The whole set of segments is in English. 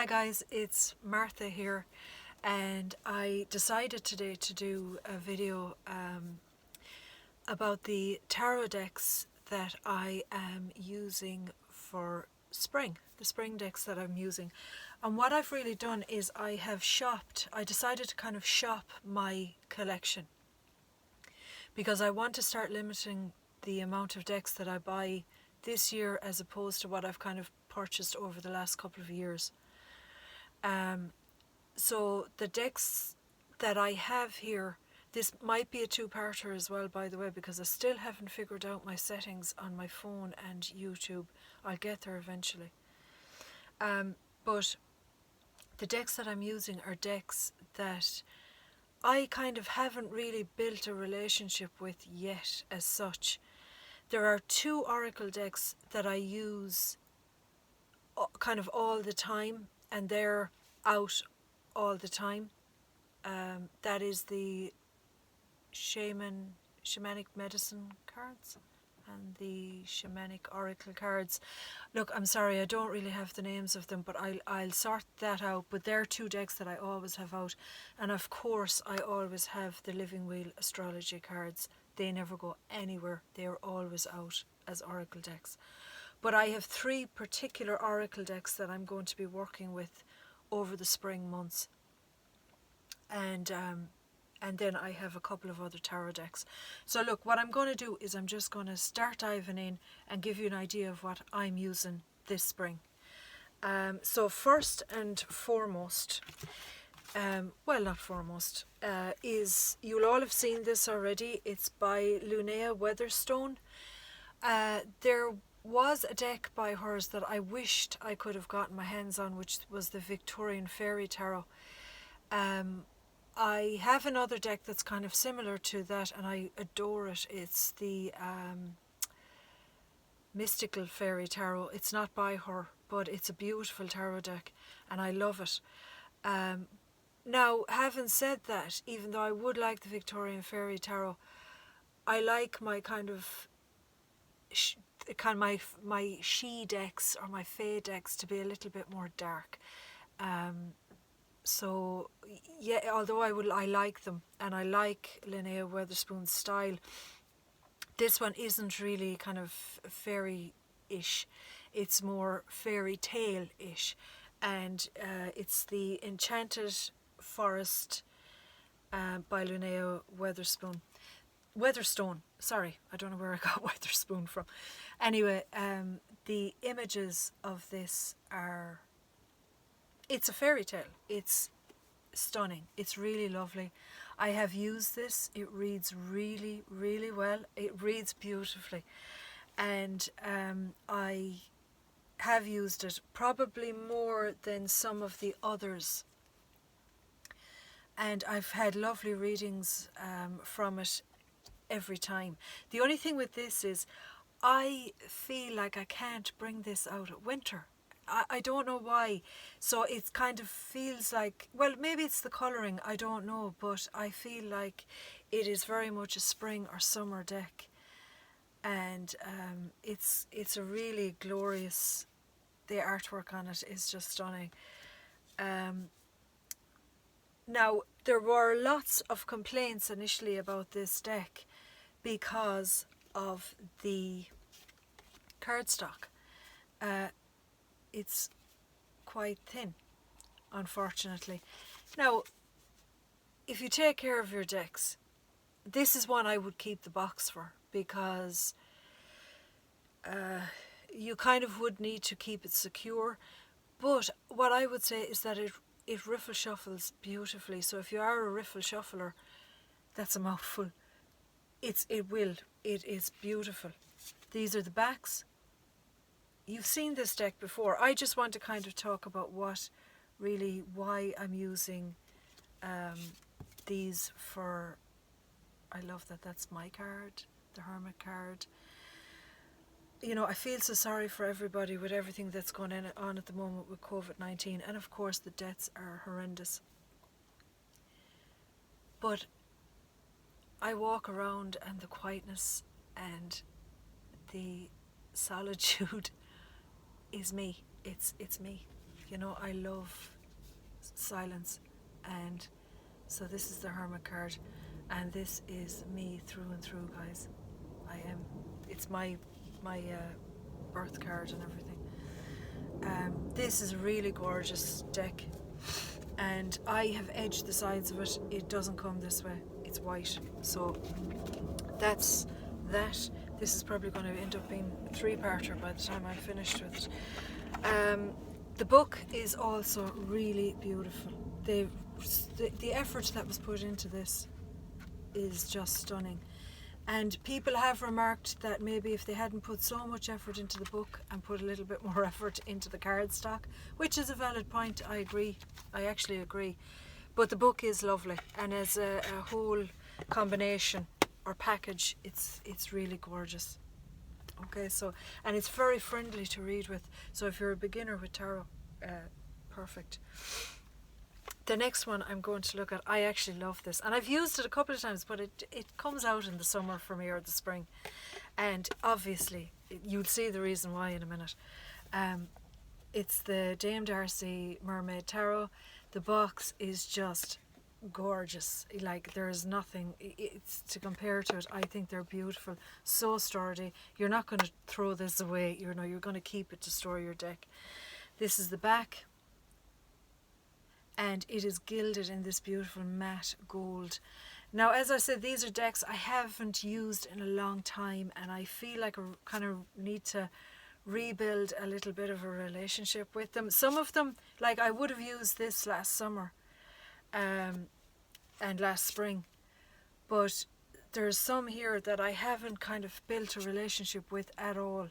Hi guys, it's Martha here, and I decided today to do a video about the tarot decks that I am using for spring, the spring decks that I'm using. And what I've really done is I decided to kind of shop my collection, because I want to start limiting the amount of decks that I buy this year as opposed to what I've kind of purchased over the last couple of years. So the decks that I have here, this might be a two-parter as well, by the way, because I still haven't figured out my settings on my phone and YouTube. I'll get there eventually. But the decks that I'm using are decks that I kind of haven't really built a relationship with yet as such. There are two oracle decks that I use kind of all the time, and they're out all the time. That is the shamanic medicine cards and the shamanic oracle cards. Look, I'm sorry, I don't really have the names of them, but I'll sort that out. But they're two decks that I always have out, and of course I always have the Living Wheel astrology cards. They never go anywhere. They are always out as oracle decks. But I have three particular oracle decks that I'm going to be working with over the spring months. And then I have a couple of other tarot decks. So look, what I'm going to do is I'm just going to start diving in and give you an idea of what I'm using this spring. So first and foremost, well, not foremost, is, you'll all have seen this already. It's by Linnea Weatherstone. There was a deck by hers that I wished I could have gotten my hands on, which was the Victorian Fairy Tarot. I have another deck that's kind of similar to that, and I adore it. It's the Mystical Fairy Tarot. It's not by her, but it's a beautiful tarot deck, and I love it. Now, having said that, even though I would like the Victorian Fairy Tarot, I like my kind of my she decks or my fae decks to be a little bit more dark. So yeah, although I like them, and I like Linnea Weatherspoon's style, this one isn't really kind of fairy-ish. It's more fairy tale-ish, and it's the Enchanted Forest by Linnea Weatherstone. Sorry, I don't know where I got Weatherspoon from. Anyway, the images of this are, it's a fairy tale. It's stunning. It's really lovely. I have used this. It reads really, really well. It reads beautifully. And I have used it probably more than some of the others. And I've had lovely readings from it every time. The only thing with this is I feel like I can't bring this out at winter. I don't know why. So it kind of feels like, well, maybe it's the colouring, I don't know, but I feel like it is very much a spring or summer deck. And it's a really glorious, the artwork on it is just stunning. Now, there were lots of complaints initially about this deck because of the cardstock. It's quite thin, unfortunately. Now, if you take care of your decks, this is one I would keep the box for, because you kind of would need to keep it secure. But what I would say is that it riffle shuffles beautifully. So if you are a riffle shuffler, that's a mouthful. It is beautiful. These are the backs. You've seen this deck before. I just want to kind of talk about why I'm using these for. I love that that's my card, the Hermit card. You know, I feel so sorry for everybody with everything that's going on at the moment with COVID-19, and of course the deaths are horrendous. But I walk around, and the quietness and the solitude is me. It's me. You know, I love silence. And so this is the Hermit card, and this is me through and through, guys. I am. It's my birth card and everything. This is a really gorgeous deck, and I have edged the sides of it. It doesn't come this way. It's white. So that's that. This is probably going to end up being a 3-parter by the time I'm finished with it. The book is also really beautiful. The effort that was put into this is just stunning. And people have remarked that maybe if they hadn't put so much effort into the book and put a little bit more effort into the cardstock, which is a valid point, I agree. I actually agree. But the book is lovely, and as a whole combination or package, it's really gorgeous. Okay, so, and it's very friendly to read with. So if you're a beginner with tarot, perfect. The next one I'm going to look at, I actually love this, and I've used it a couple of times, but it comes out in the summer for me, or the spring, and obviously you'll see the reason why in a minute. It's the Dame Darcy Mermaid Tarot. The box is just gorgeous. Like, there's nothing it's to compare to it. I think they're beautiful, so sturdy. You're not going to throw this away, you know, you're going to keep it to store your deck. This is the back, and it is gilded in this beautiful matte gold. Now, as I said, these are decks I haven't used in a long time, and I feel like I kind of need to rebuild a little bit of a relationship with them. Some of them, like, I would have used this last summer and last spring, but there's some here that I haven't kind of built a relationship with at all.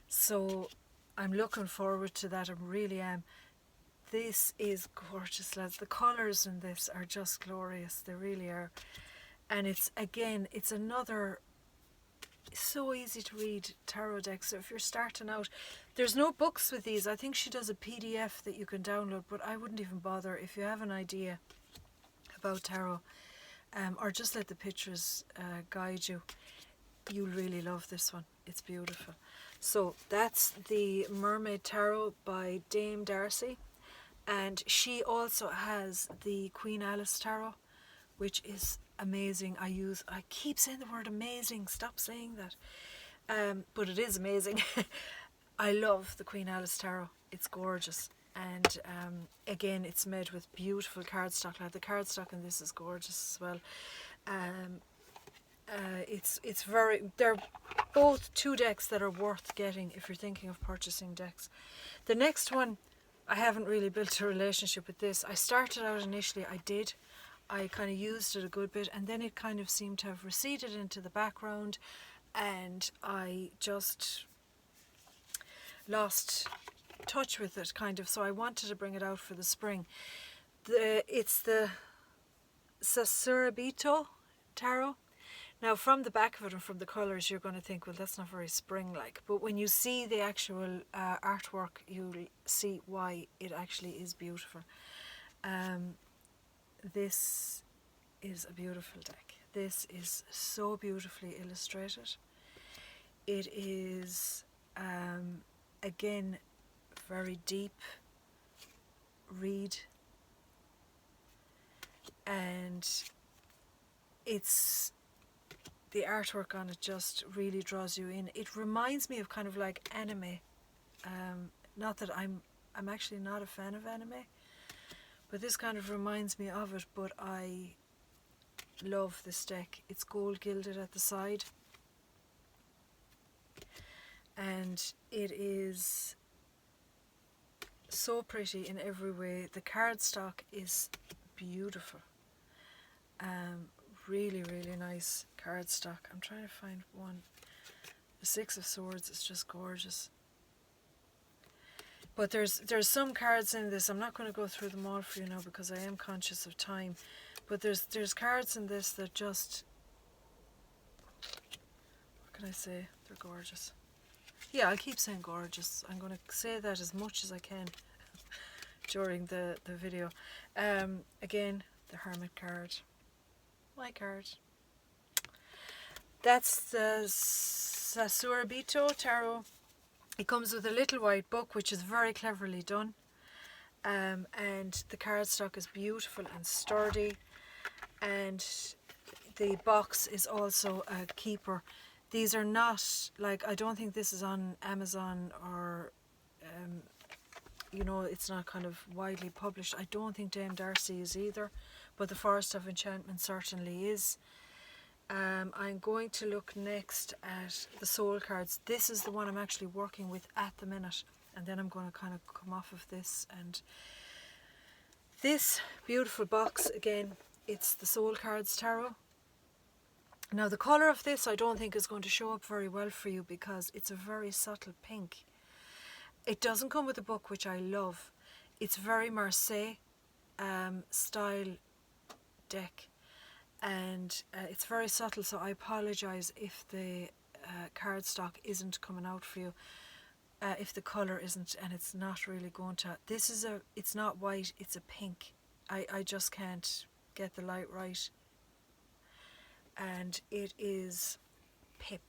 So I'm looking forward to that. I really am. This is gorgeous, lads. The colours in this are just glorious. They really are. And it's, again, it's another so easy to read tarot deck. So if you're starting out, there's no books with these. I think she does a PDF that you can download, but I wouldn't even bother if you have an idea about tarot, or just let the pictures guide you. You'll really love this one. It's beautiful. So that's the Mermaid Tarot by Dame Darcy. And she also has the Queen Alice Tarot, which is amazing. I keep saying the word amazing, stop saying that. But it is amazing. I love the Queen Alice Tarot. It's gorgeous. And again, it's made with beautiful cardstock. Like, the cardstock in this is gorgeous as well. It's very, they're both two decks that are worth getting if you're thinking of purchasing decks. The next one, I haven't really built a relationship with this. I started out initially, I kind of used it a good bit, and then it kind of seemed to have receded into the background, and I just lost touch with it, kind of. So I wanted to bring it out for the spring. It's the Cesira Tarot. Now, from the back of it and from the colours, you're going to think, well, that's not very spring-like. But when you see the actual artwork, you'll see why it actually is beautiful. This is a beautiful deck. This is so beautifully illustrated. It is, again, very deep read. And it's... the artwork on it just really draws you in. It reminds me of kind of like anime. Not that I'm actually not a fan of anime, but this kind of reminds me of it. But I love this deck. It's gold gilded at the side, and it is so pretty in every way. The cardstock is beautiful. Really, really nice cardstock. I'm trying to find one. The Six of Swords is just gorgeous. But there's some cards in this. I'm not going to go through them all for you now because I am conscious of time. But there's cards in this that just... what can I say? They're gorgeous. Yeah, I'll keep saying gorgeous. I'm going to say that as much as I can during the video. Again, the Hermit card. My card. That's the Cesira Tarot. It comes with a little white book, which is very cleverly done. and the cardstock is beautiful and sturdy, and the box is also a keeper. These are not, like, I don't think this is on Amazon or, you know, it's not kind of widely published. I don't think Dame Darcy is either, but the Forest of Enchantment certainly is. I'm going to look next at the soul cards. This is the one I'm actually working with at the minute, and then I'm going to kind of come off of this. And this beautiful box, again, it's the Soul Cards Tarot. Now the colour of this I don't think is going to show up very well for you because it's a very subtle pink. It doesn't come with a book, which I love. It's very Marseille style deck, and it's very subtle, so I apologise if the cardstock isn't coming out for you, if the colour isn't, and it's not really going to. This is it's not white, it's a pink. I just can't get the light right. And it is pip.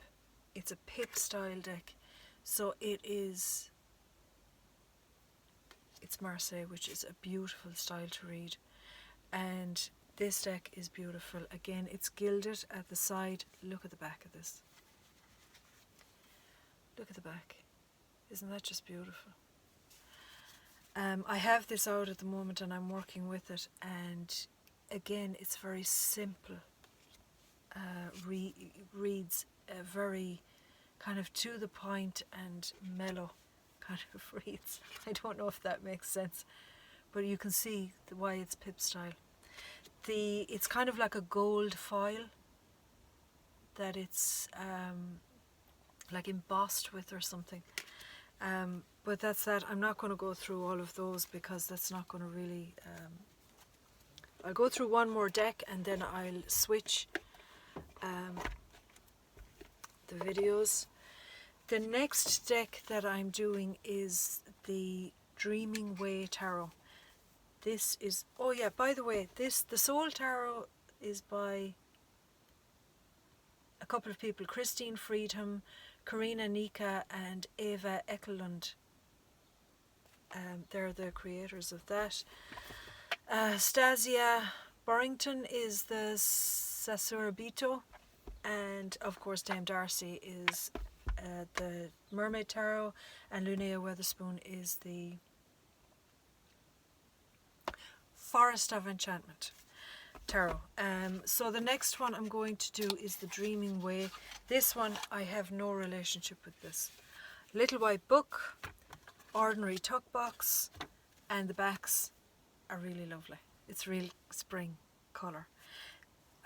It's a pip style deck, so it's Marseille, which is a beautiful style to read, and this deck is beautiful. Again, it's gilded at the side. Look at the back of this. Look at the back. Isn't that just beautiful? I have this out at the moment and I'm working with it, and again, it's very simple. Reads very kind of to the point and mellow kind of reads. I don't know if that makes sense, but you can see why it's pip style. It's kind of like a gold foil that it's like embossed with or something. But that's that. I'm not going to go through all of those because that's not going to really... I'll go through one more deck and then I'll switch the videos. The next deck that I'm doing is the Dreaming Way Tarot. This is, oh yeah, by the way, the Soul Tarot is by a couple of people, Christine Freedham, Karina Nika and Eva Ekelund. They're the creators of that. Stasia Burrington is the Cesira, and of course Dame Darcy is the Mermaid Tarot, and Linnea Weatherspoon is the Forest of Enchantment Tarot. So the next one I'm going to do is the Dreaming Way. This one I have no relationship with this. Little white book, ordinary tuck box, and the backs are really lovely. It's real spring colour.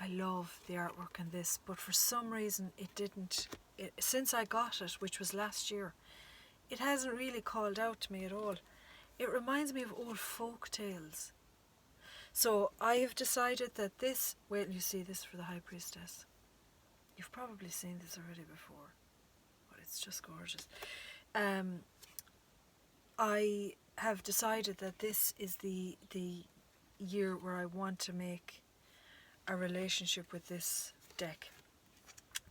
I love the artwork in this, but for some reason it didn't, since I got it, which was last year, it hasn't really called out to me at all. It reminds me of old folk tales. So I have decided that this, wait till you see this for the High Priestess. You've probably seen this already before, but it's just gorgeous. I have decided that this is the year where I want to make a relationship with this deck.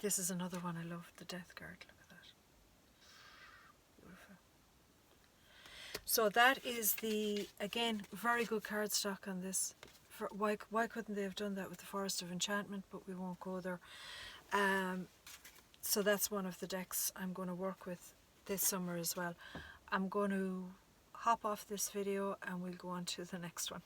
This is another one I love, the Death Card. Look at that. Beautiful. So that is the, again, very good cardstock on this. Why couldn't they have done that with the Forest of Enchantment, but we won't go there. So that's one of the decks I'm going to work with this summer as well. I'm going to hop off this video and we'll go on to the next one.